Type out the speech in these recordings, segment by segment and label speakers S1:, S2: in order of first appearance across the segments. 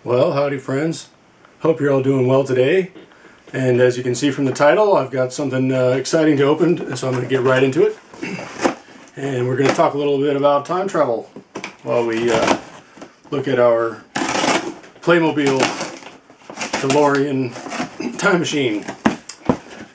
S1: Well, howdy friends. Hope you're all doing well today. And as you can see from the title, I've got something exciting to open, so I'm going to get right into it. And we're going to talk a little bit about time travel while we look at our Playmobil Delorean Time Machine.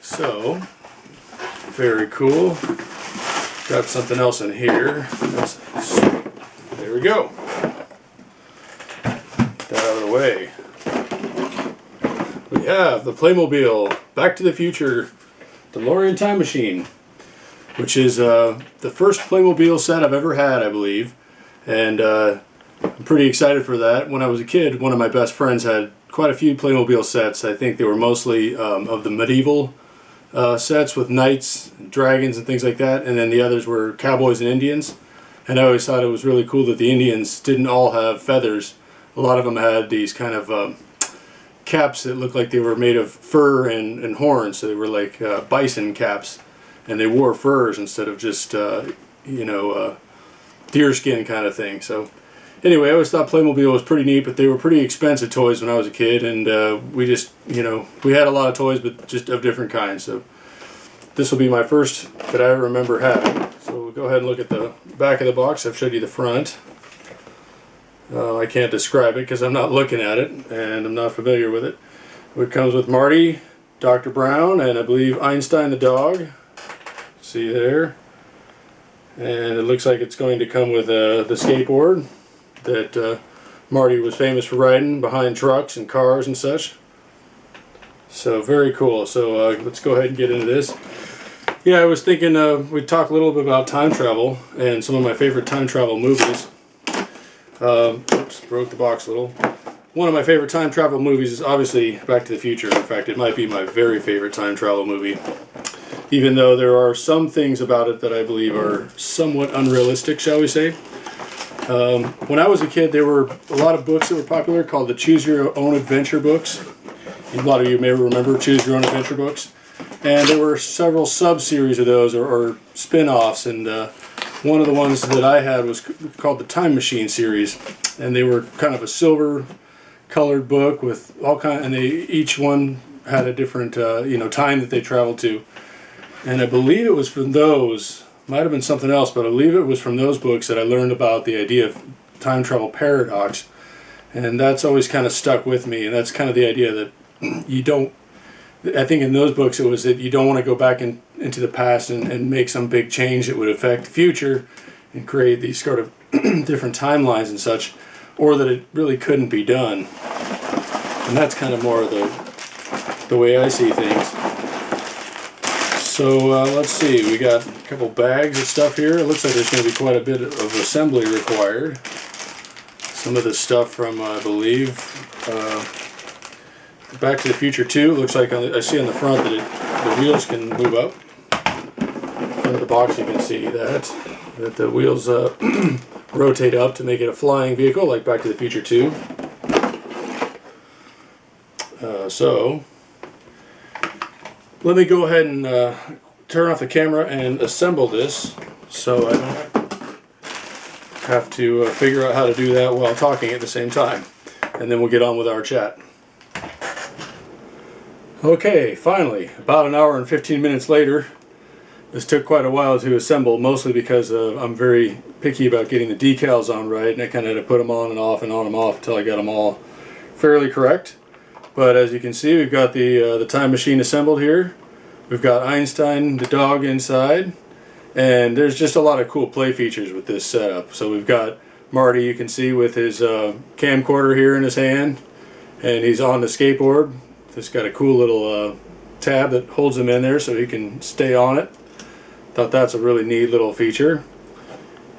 S1: So, very cool. Got something else in here. There we go. That out of the way. We have the Playmobil Back to the Future Delorean Time Machine, which is the first Playmobil set I've ever had, I believe, and I'm pretty excited for that. When I was a kid, one of my best friends had quite a few Playmobil sets. I think they were mostly of the medieval sets with knights, and dragons, and things like that, and then the others were cowboys and Indians. And I always thought it was really cool that the Indians didn't all have feathers. A lot of them had these kind of caps that looked like they were made of fur and horns, so they were like bison caps, and they wore furs instead of just deerskin kind of thing. So anyway, I always thought Playmobil was pretty neat, but they were pretty expensive toys when I was a kid, and we just, we had a lot of toys, but just of different kinds. So this will be my first that I ever remember having. So we'll go ahead and look at the back of the box. I've showed you the front. I can't describe it because I'm not looking at it and I'm not familiar with it. It comes with Marty, Dr. Brown, and I believe Einstein the dog. See there. And it looks like it's going to come with the skateboard that Marty was famous for riding behind trucks and cars and such. So very cool. So let's go ahead and get into this. Yeah, I was thinking we'd talk a little bit about time travel and some of my favorite time travel movies. Oops, broke the box a little. One of my favorite time travel movies is obviously Back to the Future. In fact, it might be my very favorite time travel movie. Even though there are some things about it that I believe are somewhat unrealistic, shall we say. When I was a kid, there were a lot of books that were popular called the Choose Your Own Adventure books. A lot of you may remember Choose Your Own Adventure books. And there were several sub-series of those, or spin-offs, and one of the ones that I had was called the Time Machine series, and they were kind of a silver colored book with all kind, and each one had a different time that they traveled to. And I believe it was from those, might have been something else, but I believe it was from those books that I learned about the idea of time travel paradox, and that's always kind of stuck with me. And that's kind of the idea that you don't, I think in those books it was that you don't want to go back into the past and make some big change that would affect the future and create these sort of different timelines and such, or that it really couldn't be done. And that's kind of more of the way I see things. So let's see, we got a couple bags of stuff here. It looks like there's going to be quite a bit of assembly required. Some of the stuff from, I believe, Back to the Future 2. Looks like I see on the front that the wheels can move up. Under the box you can see that the wheels rotate up to make it a flying vehicle like Back to the Future 2. So let me go ahead and turn off the camera and assemble this so I don't have to figure out how to do that while talking at the same time. And then we'll get on with our chat. Okay, finally, about an hour and 15 minutes later. This took quite a while to assemble, mostly because I'm very picky about getting the decals on right, and I kind of had to put them on and off and on and off until I got them all fairly correct. But as you can see, we've got the time machine assembled here. We've got Einstein the dog inside, and there's just a lot of cool play features with this setup. So we've got Marty, you can see, with his camcorder here in his hand, and he's on the skateboard. It's got a cool little tab that holds him in there so he can stay on it. Thought that's a really neat little feature.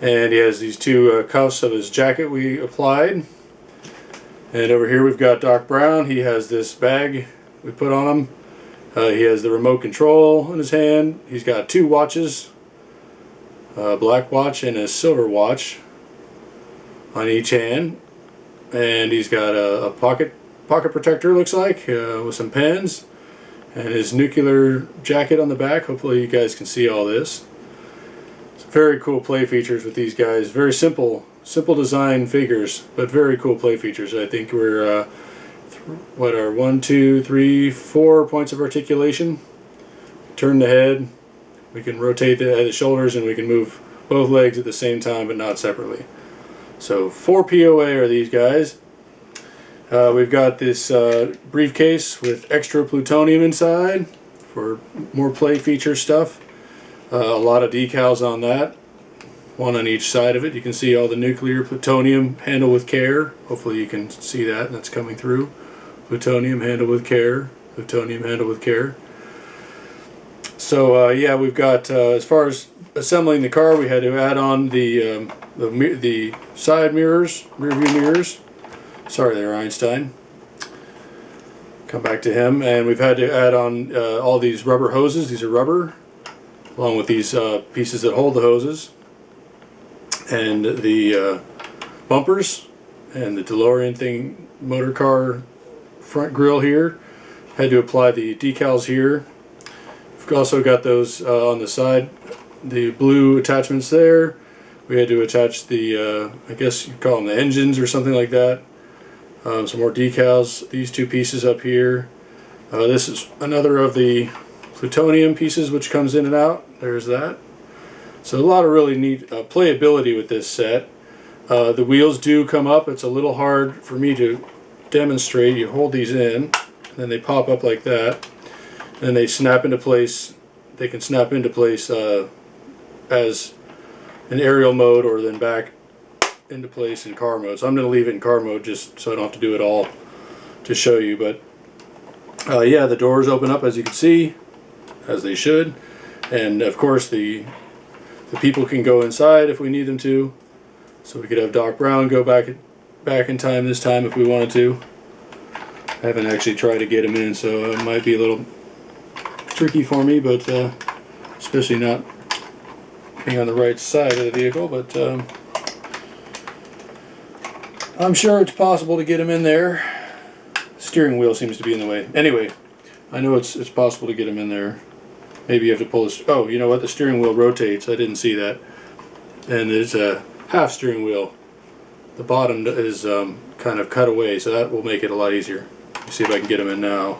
S1: And he has these two cuffs of his jacket we applied. And over here we've got Doc Brown. He has this bag we put on him. He has the remote control in his hand. He's got two watches, a black watch and a silver watch on each hand. And he's got a pocket protector, looks like, with some pens, and his nuclear jacket on the back. Hopefully you guys can see all this. Some very cool play features with these guys. Very simple simple design figures, but very cool play features. I think we're what are 1, 2, 3, 4 points of articulation. Turn the head. We can rotate the shoulders, and we can move both legs at the same time, but not separately. So 4 POA are these guys. We've got this briefcase with extra plutonium inside for more play feature stuff. A lot of decals on that. One on each side of it. You can see all the nuclear plutonium, handle with care. Hopefully you can see that, and that's coming through. Plutonium, handle with care. Plutonium, handle with care. So yeah, we've got, as far as assembling the car, we had to add on the side mirrors, rear view mirrors. Sorry there, Einstein. Come back to him. And we've had to add on all these rubber hoses. These are rubber, along with these pieces that hold the hoses. And the bumpers, and the DeLorean thing, motor car front grille here. Had to apply the decals here. We've also got those on the side, the blue attachments there. We had to attach the, I guess you'd call them the engines or something like that. Some more decals, these 2 pieces up here. This is another of the plutonium pieces which comes in and out. There's that. So a lot of really neat playability with this set. The wheels do come up. It's a little hard for me to demonstrate. You hold these in, and then they pop up like that. And they snap into place. They can snap into place as an aerial mode, or then back into place in car mode. So I'm going to leave it in car mode just so I don't have to do it all to show you. But yeah, the doors open up, as you can see, as they should. And of course the people can go inside if we need them to. So we could have Doc Brown go back in time this time if we wanted to. I haven't actually tried to get him in, so it might be a little tricky for me, but especially not being on the right side of the vehicle. But I'm sure it's possible to get him in there. Steering wheel seems to be in the way. Anyway, I know it's possible to get him in there. Maybe you have to pull this. Oh, you know what? The steering wheel rotates. I didn't see that. And there's a half steering wheel. The bottom is kind of cut away, so that will make it a lot easier. Let me see if I can get him in now.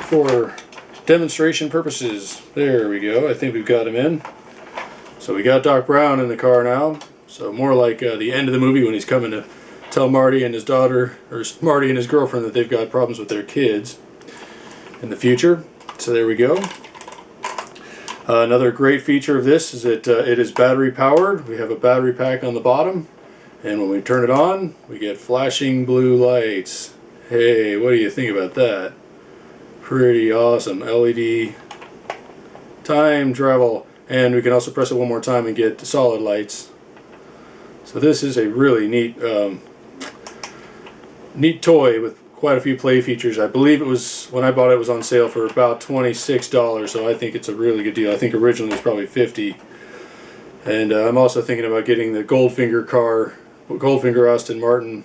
S1: For demonstration purposes, there we go. I think we've got him in. So we got Doc Brown in the car now. So more like the end of the movie when he's coming to tell Marty and his daughter, or Marty and his girlfriend, that they've got problems with their kids in the future. So there we go. Another great feature of this is that it is battery powered. We have a battery pack on the bottom, and when we turn it on, we get flashing blue lights. Hey, what do you think about that? Pretty awesome. LED time travel, and we can also press it one more time and get solid lights. So this is a really neat neat toy with quite a few play features. I believe it was, when I bought it, it was on sale for about $26, so I think it's a really good deal. I think originally it was probably $50. And I'm also thinking about getting the Goldfinger car, Goldfinger Aston Martin,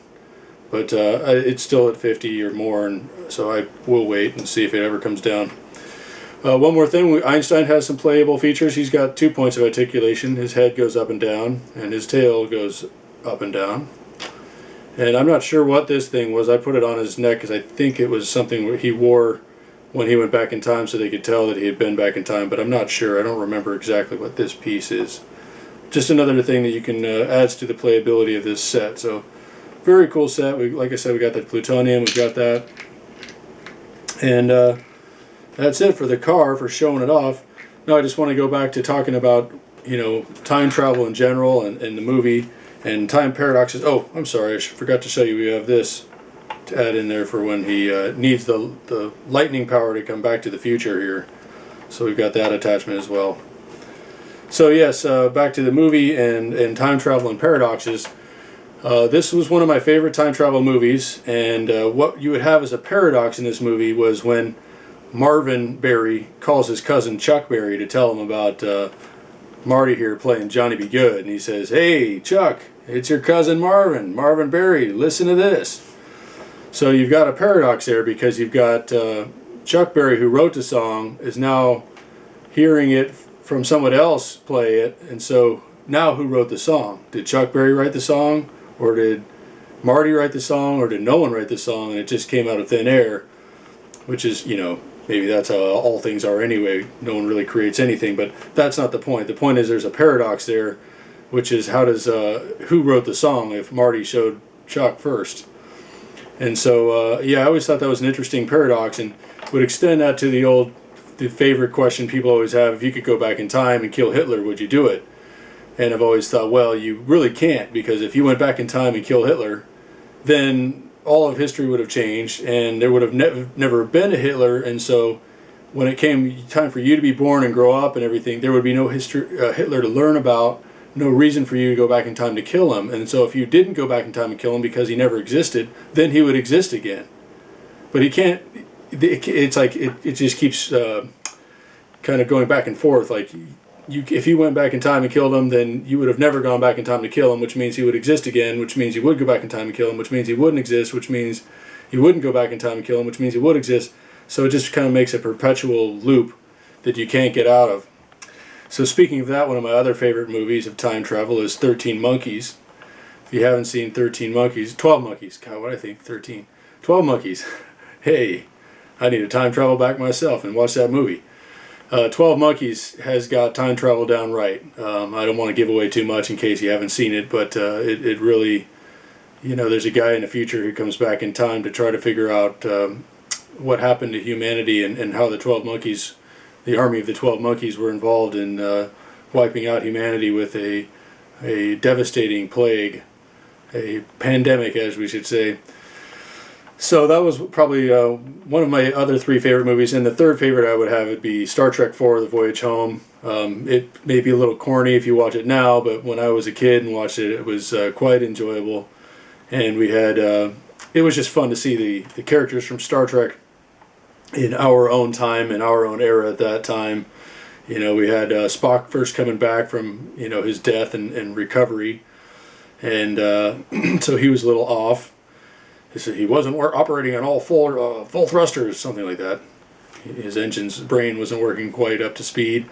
S1: but it's still at $50 or more, and so I will wait and see if it ever comes down. One more thing, Einstein has some playable features. He's got 2 points of articulation. His head goes up and down, and his tail goes up and down. And I'm not sure what this thing was. I put it on his neck because I think it was something he wore when he went back in time so they could tell that he had been back in time, but I'm not sure. I don't remember exactly what this piece is. Just another thing that you can adds to the playability of this set. So very cool set. Like I said, we got that plutonium, we've got that. And that's it for the car, for showing it off. Now I just want to go back to talking about, you know, time travel in general and the movie and time paradoxes. Oh, I'm sorry, I forgot to show you. We have this to add in there for when he needs the lightning power to come back to the future here. So we've got that attachment as well. So yes, back to the movie and time travel and paradoxes. This was one of my favorite time travel movies, and what you would have as a paradox in this movie was when Marvin Berry calls his cousin Chuck Berry to tell him about Marty here playing Johnny Be Good, and he says, "Hey Chuck, it's your cousin Marvin Berry, listen to this." So you've got a paradox there, because you've got Chuck Berry, who wrote the song, is now hearing it from someone else play it, and so now who wrote the song? Did Chuck Berry write the song, or did Marty write the song, or did no one write the song and it just came out of thin air? Which is, maybe that's how all things are anyway. No one really creates anything, but that's not the point. The point is there's a paradox there, which is who wrote the song if Marty showed Chuck first? And so, I always thought that was an interesting paradox, and would extend that to the favorite question people always have: if you could go back in time and kill Hitler, would you do it? And I've always thought, well, you really can't, because if you went back in time and killed Hitler, then all of history would have changed, and there would have never been a Hitler, and so when it came time for you to be born and grow up and everything, there would be no Hitler to learn about, no reason for you to go back in time to kill him. And so if you didn't go back in time and kill him because he never existed, then he would exist again. But he can't. It's like it just keeps kind of going back and forth. Like if you went back in time and killed him, then you would have never gone back in time to kill him, which means he would exist again, which means you would go back in time and kill him, which means he wouldn't exist, which means you wouldn't go back in time and kill him, which means he would exist. So it just kind of makes a perpetual loop that you can't get out of. So speaking of that, one of my other favorite movies of time travel is 13 Monkeys. If you haven't seen 13 Monkeys, 12 Monkeys, God, what did I think, 13? 12 Monkeys. Hey, I need to time travel back myself and watch that movie. 12 Monkeys has got time travel down right. I don't want to give away too much in case you haven't seen it, but it really, there's a guy in the future who comes back in time to try to figure out what happened to humanity and how the 12 Monkeys, the army of the 12 Monkeys, were involved in wiping out humanity with a devastating plague, a pandemic, as we should say. So that was probably one of my other three favorite movies, and the third favorite I would have would be Star Trek IV: The Voyage Home. It may be a little corny if you watch it now, but when I was a kid and watched it, it was quite enjoyable, and we had it was just fun to see the characters from Star Trek in our own time, in our own era at that time. We had Spock first coming back from his death and recovery, and so he was a little off. He wasn't operating on all full thrusters, something like that. His engine's brain wasn't working quite up to speed.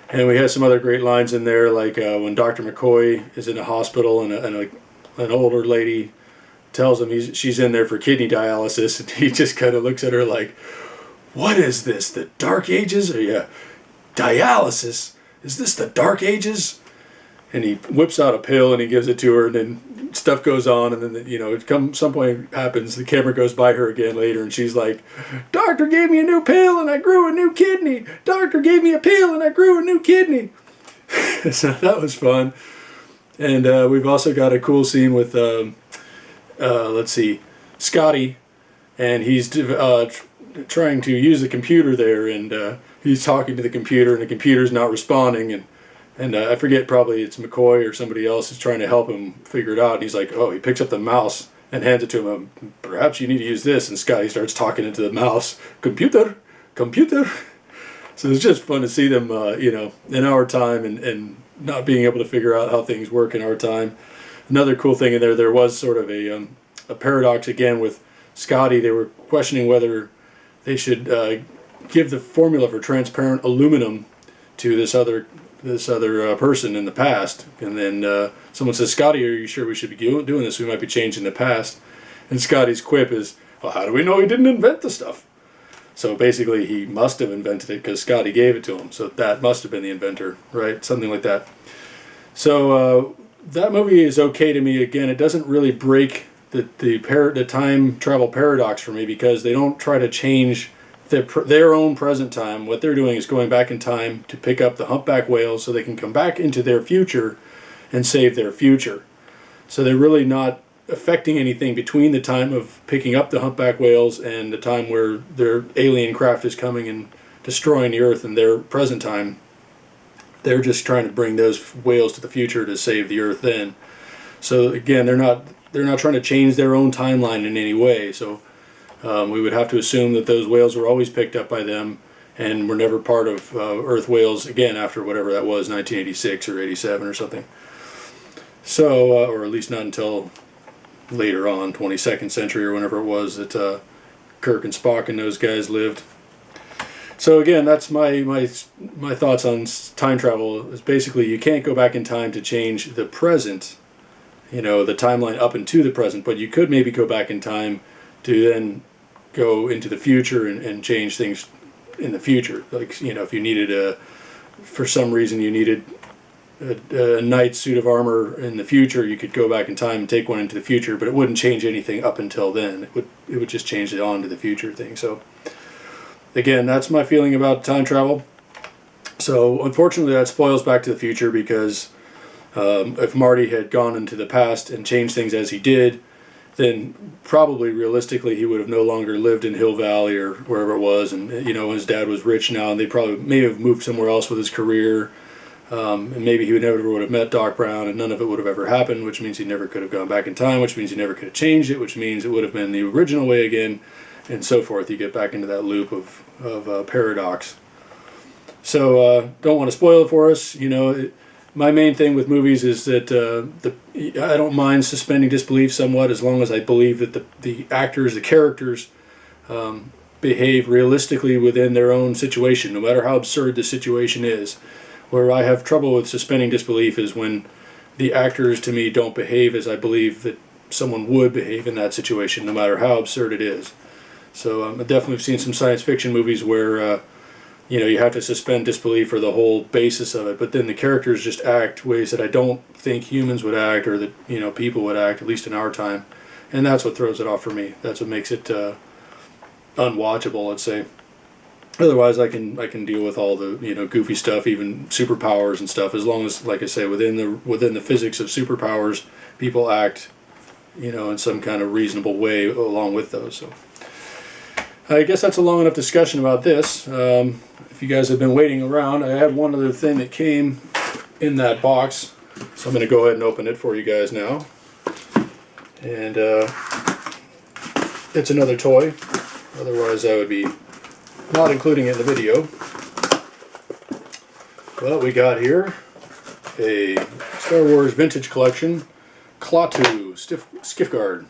S1: And we had some other great lines in there, like when Dr. McCoy is in a hospital and an older lady tells him she's in there for kidney dialysis, and he just kind of looks at her like, "What is this, the Dark Ages?" Or, yeah, dialysis? Is this the Dark Ages? And he whips out a pill and he gives it to her, and then stuff goes on, and then some point happens, the camera goes by her again later, and she's like, "Doctor gave me a new pill and I grew a new kidney. Doctor gave me a pill and I grew a new kidney." So that was fun. And we've also got a cool scene with Scotty, and he's trying to use the computer there, and he's talking to the computer, and the computer's not responding, and I forget, probably it's McCoy or somebody else is trying to help him figure it out. And he's like, he picks up the mouse and hands it to him. "Perhaps you need to use this." And Scotty starts talking into the mouse. Computer. So it's just fun to see them, in our time and not being able to figure out how things work in our time. Another cool thing in there was sort of a paradox again with Scotty. They were questioning whether they should give the formula for transparent aluminum to this other person in the past, and then someone says, "Scotty, are you sure we should be doing this? We might be changing the past." And Scotty's quip is, "Well, how do we know he didn't invent the stuff?" So basically, he must have invented it because Scotty gave it to him. So that must have been the inventor, right? Something like that. So that movie is okay to me. Again, it doesn't really break the time travel paradox for me, because they don't try to change their own present time. What they're doing is going back in time to pick up the humpback whales so they can come back into their future and save their future. So they're really not affecting anything between the time of picking up the humpback whales and the time where their alien craft is coming and destroying the Earth in their present time. They're just trying to bring those whales to the future to save the Earth then. So again, they're not trying to change their own timeline in any way. So we would have to assume that those whales were always picked up by them and were never part of Earth whales again after whatever that was, 1986 or 87 or something. So, or at least not until later on, 22nd century or whenever it was that Kirk and Spock and those guys lived. So again, that's my thoughts on time travel. Is basically you can't go back in time to change the present, you know, the timeline up into the present, but you could maybe go back in time to then go into the future and change things in the future. Like, you know, if you needed for some reason you needed a knight's suit of armor in the future, you could go back in time and take one into the future, but it wouldn't change anything up until then. It would just change it on to the future thing. So again, that's my feeling about time travel. So unfortunately that spoils Back to the Future, because if Marty had gone into the past and changed things as he did, then probably realistically he would have no longer lived in Hill Valley or wherever it was, and you know, his dad was rich now, and they probably may have moved somewhere else with his career, and maybe he never would have met Doc Brown, and none of it would have ever happened, which means he never could have gone back in time, which means he never could have changed it, which means it would have been the original way again, and so forth. You get back into that loop of paradox. So don't want to spoil it for us. You know, my main thing with movies is that I don't mind suspending disbelief somewhat, as long as I believe that the actors, the characters, behave realistically within their own situation, no matter how absurd the situation is. Where I have trouble with suspending disbelief is when the actors, to me, don't behave as I believe that someone would behave in that situation, no matter how absurd it is. So I've definitely seen some science fiction movies where you know, you have to suspend disbelief for the whole basis of it, but then the characters just act ways that I don't think humans would act, or that, you know, people would act, at least in our time, and that's what throws it off for me. That's what makes it unwatchable, let's say. Otherwise, I can deal with all the, you know, goofy stuff, even superpowers and stuff, as long as, like I say, within the physics of superpowers, people act, you know, in some kind of reasonable way along with those. So I guess that's a long enough discussion about this. If you guys have been waiting around, I had one other thing that came in that box, so I'm going to go ahead and open it for you guys now. And it's another toy. Otherwise, I would be not including it in the video. Well, we got here a Star Wars Vintage Collection Klaatu Skiff Guard.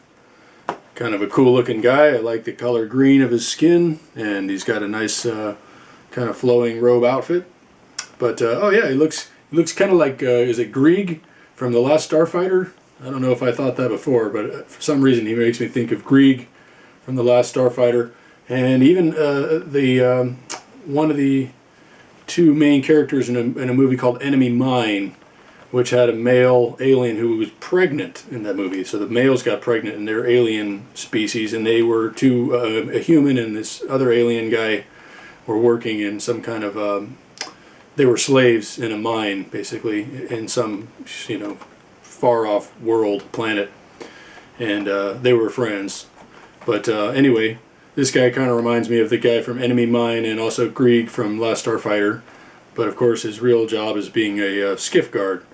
S1: Kind of a cool looking guy. I like the color green of his skin, and he's got a nice kind of flowing robe outfit. But oh yeah, he looks kind of like is it Grieg from The Last Starfighter? I don't know if I thought that before, but for some reason he makes me think of Grieg from The Last Starfighter. And even one of the two main characters in a movie called Enemy Mine, which had a male alien who was pregnant in that movie. So the males got pregnant in their alien species, and they were a human and this other alien guy were working in some kind of they were slaves in a mine, basically, in some, you know, far off world planet, and they were friends. But anyway, this guy kind of reminds me of the guy from Enemy Mine and also Grieg from Last Starfighter, but of course his real job is being a skiff guard.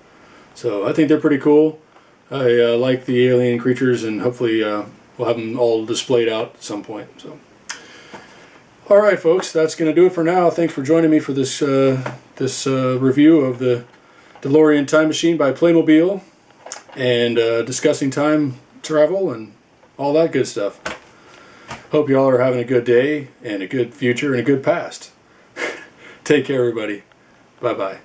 S1: So I think they're pretty cool. I like the alien creatures, and hopefully we'll have them all displayed out at some point. So, all right, folks, that's going to do it for now. Thanks for joining me for this review of the DeLorean Time Machine by Playmobil, and discussing time travel and all that good stuff. Hope you all are having a good day and a good future and a good past. Take care, everybody. Bye-bye.